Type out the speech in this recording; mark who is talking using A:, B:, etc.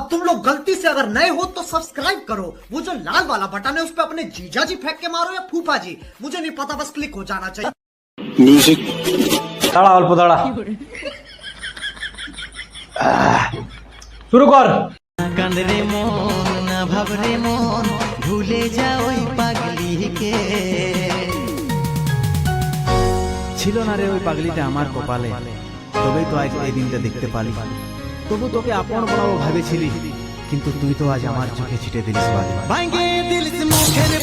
A: अब तुम लोग गलती से अगर नए हो तो सब्सक्राइब करो, वो जो लाल वाला बटन है उस पर अपने जीजा जी फेंक के मारो या फूफा जी, मुझे नहीं पता, बस क्लिक हो जाना चाहिए।
B: म्यूजिक
C: দাঁড়া অল্প দাঁড়া শুরু কর।
D: কান্দরে মন না ভাবরে মন ভুলে যা ওই পাগলিকে।
E: ছিল না রে ওই পাগলিটা আমার কপালে, তবেই তো আজ এই দিনটা দেখতে পালি। তবু তোকে আপন বানাবো ভেবেছিলি, কিন্তু তুই তো আজ আমার চোখে ছিটে দিলিস বালি।
D: ভাঙ্গে দিলিস মুখের